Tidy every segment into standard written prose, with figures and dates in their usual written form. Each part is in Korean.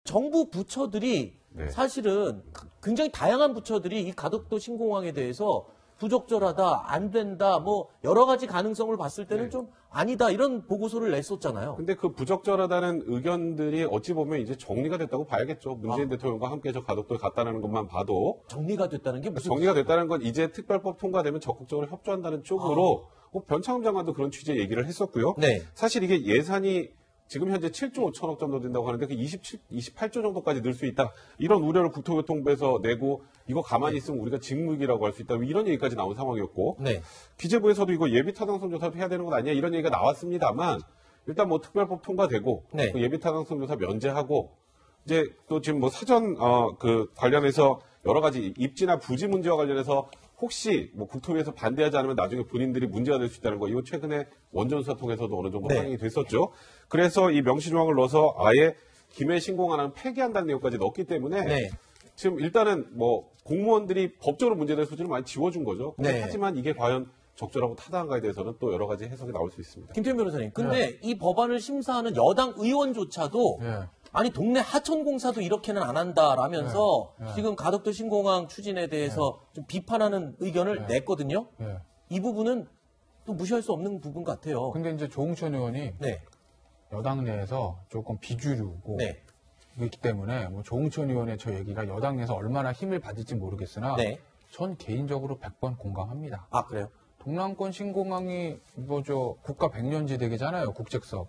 정부 부처들이 네. 사실은 굉장히 다양한 부처들이 이 가덕도 신공항에 대해서 부적절하다, 안 된다, 뭐 여러 가지 가능성을 봤을 때는 네. 좀 아니다 이런 보고서를 냈었잖아요. 근데 그 부적절하다는 의견들이 어찌 보면 이제 정리가 됐다고 봐야겠죠. 문재인 대통령과 함께 저 가덕도에 갔다는 것만 봐도 정리가 됐다는 게 무슨 정리가 됐다는 건 이제 특별법 통과되면 적극적으로 협조한다는 쪽으로 변창흠 장관도 그런 취지의 얘기를 했었고요. 네. 사실 이게 예산이 지금 현재 7조 5천억 정도 된다고 하는데 그 28조 정도까지 늘 수 있다. 이런 우려를 국토교통부에서 내고 이거 가만히 있으면 우리가 직무유기라고 할 수 있다. 이런 얘기까지 나온 상황이었고 네. 기재부에서도 이거 예비타당성 조사도 해야 되는 것 아니야 이런 얘기가 나왔습니다만 일단 뭐 특별법 통과되고 네. 그 예비타당성 조사 면제하고 이제 또 지금 뭐 사전 그 관련해서 여러 가지 입지나 부지 문제와 관련해서 혹시 뭐 국토위에서 반대하지 않으면 나중에 본인들이 문제가 될 수 있다는 거 이거 최근에 원전수사 통해서도 어느 정도 네. 확인이 됐었죠. 그래서 이 명시 조항을 넣어서 아예 김해 신공항은 폐기한다는 내용까지 넣었기 때문에 네. 지금 일단은 뭐 공무원들이 법적으로 문제될 소지를 많이 지워준 거죠. 네. 하지만 이게 과연 적절하고 타당한가에 대해서는 또 여러 가지 해석이 나올 수 있습니다. 김태현 변호사님, 근데 이 법안을 심사하는 여당 의원조차도 아니 동네 하천공사도 이렇게는 안 한다라면서 지금 가덕도 신공항 추진에 대해서 좀 비판하는 의견을 냈거든요. 이 부분은 또 무시할 수 없는 부분 같아요. 근데 이제 조홍천 의원이 네. 여당 내에서 조금 비주류고 네. 있기 때문에 뭐 조홍천 의원의 저 얘기가 여당 내에서 얼마나 힘을 받을지 모르겠으나 네. 전 개인적으로 100번 공감합니다. 아, 그래요? 동남권 신공항이 뭐 저 국가 백년지대계잖아요. 국책석.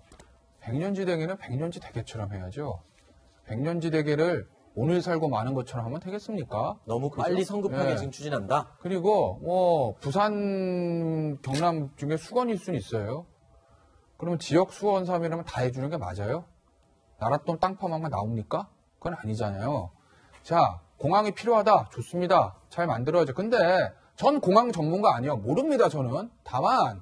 백년지대계는 백년지대계처럼 해야죠. 백년지대계를 오늘 살고 마는 것처럼 하면 되겠습니까? 너무 빨리 성급하게 네. 지금 추진한다? 그리고 뭐 부산, 경남 중에 수건 1순위 있어요. 그러면 지역 수원 사업이라면 다 해주는 게 맞아요? 나랏돈 땅 파망만 나옵니까? 그건 아니잖아요. 자, 공항이 필요하다. 좋습니다. 잘 만들어야죠. 근데 전 공항 전문가 아니에요. 모릅니다, 저는. 다만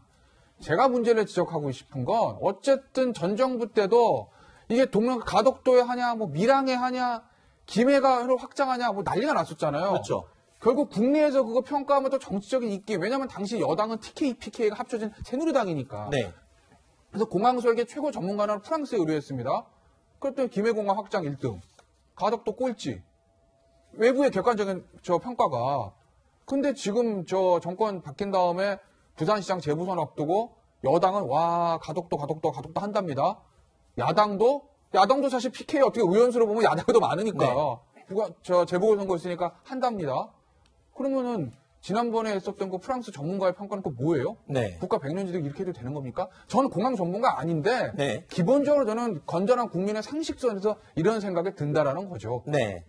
제가 문제를 지적하고 싶은 건 어쨌든 전 정부 때도 이게 가덕도에 하냐, 뭐 밀양에 하냐, 김해가를 확장하냐, 뭐 난리가 났었잖아요. 그렇죠. 결국 국내에서 그거 평가하면 또 정치적인 입기. 왜냐하면 당시 여당은 TK, PK가 합쳐진 새누리당이니까. 네. 그래서 공항 설계 최고 전문가는 프랑스에 의뢰했습니다. 그랬더니 김해공항 확장 1등, 가덕도 꼴찌. 외부의 객관적인 저 평가가. 근데 지금 저 정권 바뀐 다음에 부산시장 재부선 앞두고 여당은 와 가덕도 한답니다. 야당도 사실 PK 어떻게 의원수로 보면 야당이 더 많으니까 저 재보궐선거 있으니까 한답니다. 그러면은 지난번에 했었던 그 프랑스 전문가의 평가는 그 뭐예요? 네. 국가 백년지대 이렇게 해도 되는 겁니까? 저는 공항 전문가 아닌데 네. 기본적으로 저는 건전한 국민의 상식선에서 이런 생각이 든다라는 거죠. 네.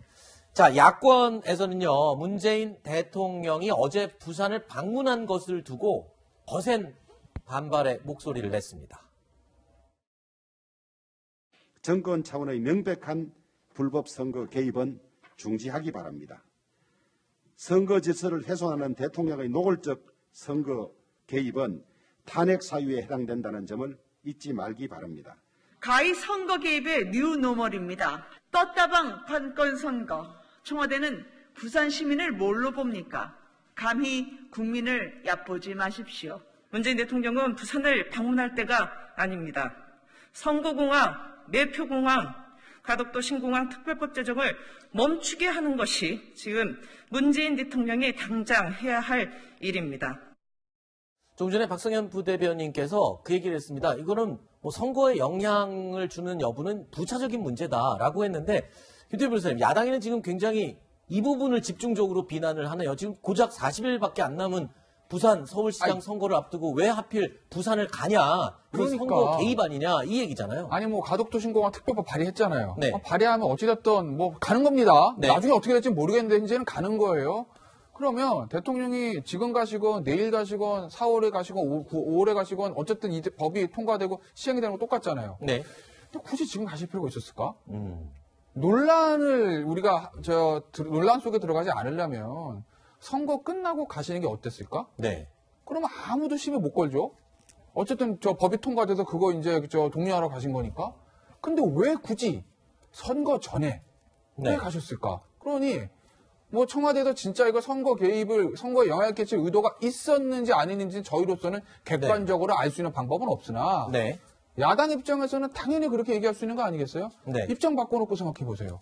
자, 야권에서는요, 문재인 대통령이 어제 부산을 방문한 것을 두고 거센 반발의 목소리를 냈습니다. 정권 차원의 명백한 불법 선거 개입은 중지하기 바랍니다. 선거 질서를 훼손하는 대통령의 노골적 선거 개입은 탄핵 사유에 해당된다는 점을 잊지 말기 바랍니다. 가히 선거 개입의 뉴노멀입니다. 떴다방 관건 선거. 청와대는 부산 시민을 뭘로 봅니까? 감히 국민을 얕보지 마십시오. 문재인 대통령은 부산을 방문할 때가 아닙니다. 선거공항, 매표공항, 가덕도 신공항 특별법 제정을 멈추게 하는 것이 지금 문재인 대통령이 당장 해야 할 일입니다. 좀 전에 박성현 부대변인께서 그 얘기를 했습니다. 이거는 뭐 선거에 영향을 주는 여부는 부차적인 문제다라고 했는데 김태현 변호사님, 야당에는 지금 굉장히 이 부분을 집중적으로 비난을 하네요. 지금 고작 40일밖에 안 남은 부산 서울시장 선거를 앞두고 왜 하필 부산을 가냐. 이건 그러니까. 선거 개입 아니냐 이 얘기잖아요. 아니 뭐 가덕도 신공항 특별법 발의했잖아요. 네. 발의하면 어찌됐든 뭐 가는 겁니다. 네. 나중에 어떻게 될지 모르겠는데 이제는 가는 거예요. 그러면 대통령이 지금 가시건 내일 가시건 4월에 가시건 5월에 가시건 어쨌든 이제 법이 통과되고 시행이 되는 거 똑같잖아요. 네. 근데 굳이 지금 가실 필요가 있었을까? 논란을 우리가 논란 속에 들어가지 않으려면 선거 끝나고 가시는 게 어땠을까? 네. 그러면 아무도 시비 못 걸죠. 어쨌든 저 법이 통과돼서 그거 이제 저 독려하러 가신 거니까. 근데 왜 굳이 선거 전에 왜 네. 가셨을까? 그러니 뭐 청와대도 진짜 이거 선거에 영향을 끼칠 의도가 있었는지 아니는지 저희로서는 객관적으로 알 수 있는 방법은 없으나 네. 야당 입장에서는 당연히 그렇게 얘기할 수 있는 거 아니겠어요? 네. 입장 바꿔놓고 생각해 보세요.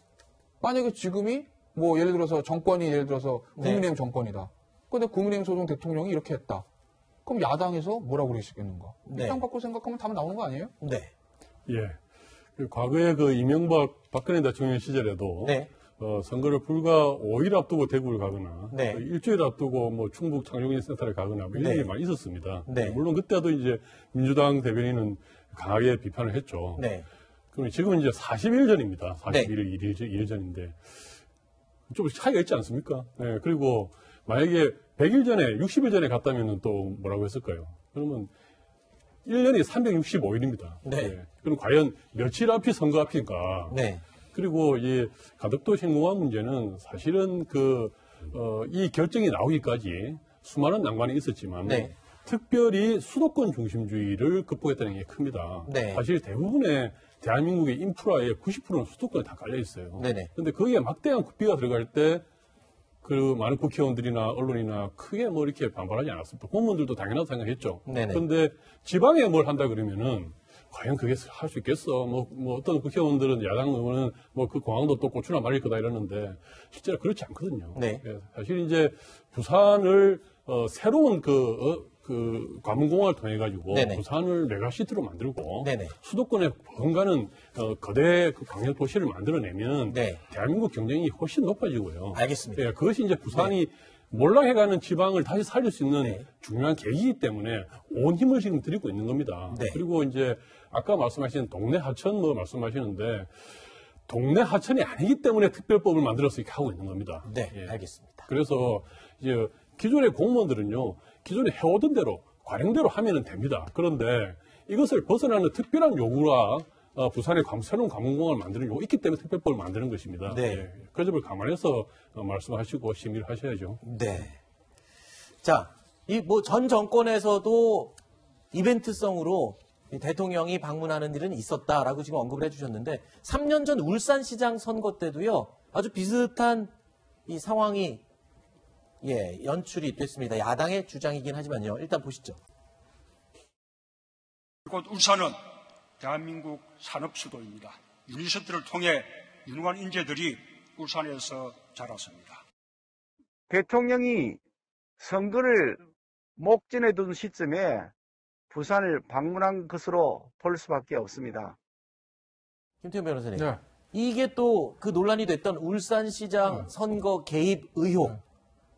만약에 지금이 뭐 예를 들어서 정권이 예를 들어서 국민의힘 정권이다. 근데 국민의힘 소속 대통령이 이렇게 했다. 그럼 야당에서 뭐라고 그러시겠는가? 네. 입장 바꿔 생각하면 답은 나오는 거 아니에요? 네. 예. 과거에 그 이명박 박근혜 대통령 시절에도 네. 선거를 불과 5일 앞두고 대구를 가거나 네. 일주일 앞두고 뭐 충북 창조경제 센터를 가거나 뭐 이런 네. 일이 많이 있었습니다. 네. 물론 그때도 이제 민주당 대변인은 강하게 비판을 했죠. 네. 그럼 지금은 이제 40일 전입니다. 41일, 네. 1일 전인데 좀 차이가 있지 않습니까? 네. 그리고 만약에 100일 전에, 60일 전에 갔다면 또 뭐라고 했을까요? 그러면 1년이 365일입니다. 네. 그럼 과연 며칠 앞이 선거 앞인가? 네. 그리고 이 가덕도 신공항 문제는 사실은 이 결정이 나오기까지 수많은 난관이 있었지만 네. 특별히 수도권 중심주의를 극복했다는 게 큽니다. 네. 사실 대부분의 대한민국의 인프라의 90%는 수도권에 다 깔려 있어요. 네네. 근데 거기에 막대한 국비가 들어갈 때 그 많은 국회의원들이나 언론이나 크게 뭐 이렇게 반발하지 않았습니다. 공무원들도 당연하다고 생각했죠. 네네. 그런데 지방에 뭘 한다 그러면은 과연 그게 할 수 있겠어? 뭐 어떤 국회의원들은 야당 의원은 뭐 그 공항도 또 고추나 말릴 거다 이러는데 실제로 그렇지 않거든요. 네. 예, 사실 이제 부산을 새로운 관문공항을 통해 가지고 네네. 부산을 메가시티로 만들고 네네. 수도권에 번가는 거대 광역 도시를 만들어내면 네. 대한민국 경쟁이 훨씬 높아지고요. 알겠습니다. 예, 그것이 이제 부산이 몰락해가는 지방을 다시 살릴 수 있는 네. 중요한 계기이기 때문에 온 힘을 지금 들이고 있는 겁니다. 네. 그리고 이제 아까 말씀하신 동네 하천 뭐 말씀하시는데 동네 하천이 아니기 때문에 특별법을 만들어서 이렇게 하고 있는 겁니다. 네. 예. 알겠습니다. 그래서 이제 기존의 공무원들은요, 기존에 해오던 대로 관행대로 하면 됩니다. 그런데 이것을 벗어나는 특별한 요구가 부산에 새로운 관문공항을 만드는 요구 있기 때문에 특별법을 만드는 것입니다. 네. 예. 그 점을 감안해서 말씀하시고 심의를 하셔야죠. 네. 자, 이 뭐 전 정권에서도 이벤트성으로 이 대통령이 방문하는 일은 있었다라고 지금 언급을 해주셨는데 3년 전 울산시장 선거 때도요 아주 비슷한 이 상황이 연출이 됐습니다. 야당의 주장이긴 하지만요. 일단 보시죠. 곧 울산은 대한민국 산업 수도입니다. 유니세트를 통해 유능한 인재들이 울산에서 자랐습니다. 대통령이 선거를 목전에 둔 시점에 부산을 방문한 것으로 볼 수밖에 없습니다. 김태현 변호사님. 네. 이게 또 그 논란이 됐던 울산시장 선거 개입 의혹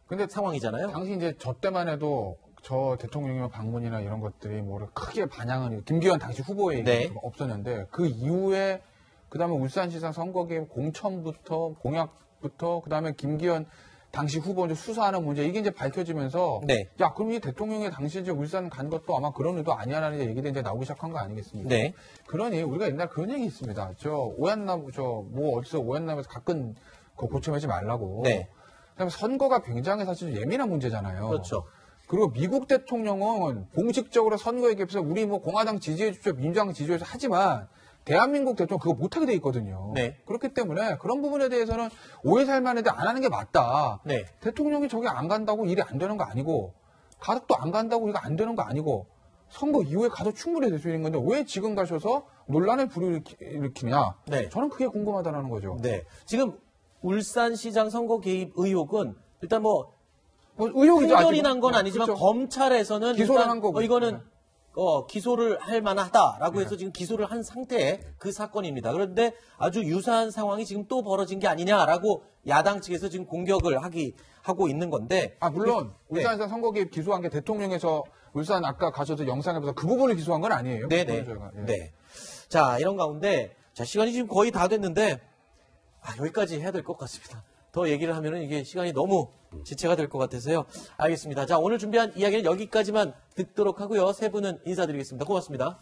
근데 상황이잖아요. 당시 이제 저 때만 해도 저 대통령의 방문이나 이런 것들이 뭐 크게 반향은 김기현 당시 후보에 네. 없었는데 그 이후에 그다음에 울산시장 선거 개입 공천부터 공약부터 그다음에 김기현 당시 후보 이제 수사하는 문제 이게 이제 밝혀지면서 네. 야 그럼 이 대통령이 당시 이제 울산 간 것도 아마 그런 의도 아니야라는 얘기들이 이제 나오기 시작한 거 아니겠습니까? 네. 그러니 우리가 옛날 그런 얘기 있습니다. 어디서 오얏나무에서 가끔 고쳐매지 말라고. 네. 그다음에 선거가 굉장히 사실 예민한 문제잖아요. 그렇죠. 그리고 미국 대통령은 공식적으로 선거에 개입해서 우리 뭐 공화당 지지해 주십시오, 민주당 지지해 주십시오 하지만 대한민국 대통령 그거 못하게 돼 있거든요. 네. 그렇기 때문에 그런 부분에 대해서는 오해 살만한데 안 하는 게 맞다. 네. 대통령이 저기 안 간다고 일이 안 되는 거 아니고 가덕도 안 간다고 이거 안 되는 거 아니고 선거 이후에 가도 충분히 될 수 있는 건데 왜 지금 가셔서 논란을 불러일으키냐. 네. 저는 그게 궁금하다는 거죠. 네. 지금 울산시장 선거 개입 의혹은 일단 뭐 의혹이죠. 판결이 아직은. 난 건 아니지만 그렇죠. 검찰에서는 기소를 일단 한 거고. 이거는 기소를 할 만하다라고 해서 지금 기소를 한 상태의 그 사건입니다. 그런데 아주 유사한 상황이 지금 또 벌어진 게 아니냐라고 야당 측에서 지금 공격을 하고 있는 건데. 물론 네. 울산에서 선거 개입 기소한 게 대통령에서 울산 아까 가셔서 영상에 보서 그 부분을 기소한 건 아니에요. 네네. 저희가. 예. 네. 자, 이런 가운데 시간이 지금 거의 다 됐는데 여기까지 해야 될 것 같습니다. 더 얘기를 하면은 이게 시간이 너무 지체가 될 것 같아서요. 알겠습니다. 자, 오늘 준비한 이야기는 여기까지만 듣도록 하고요. 세 분은 인사드리겠습니다. 고맙습니다.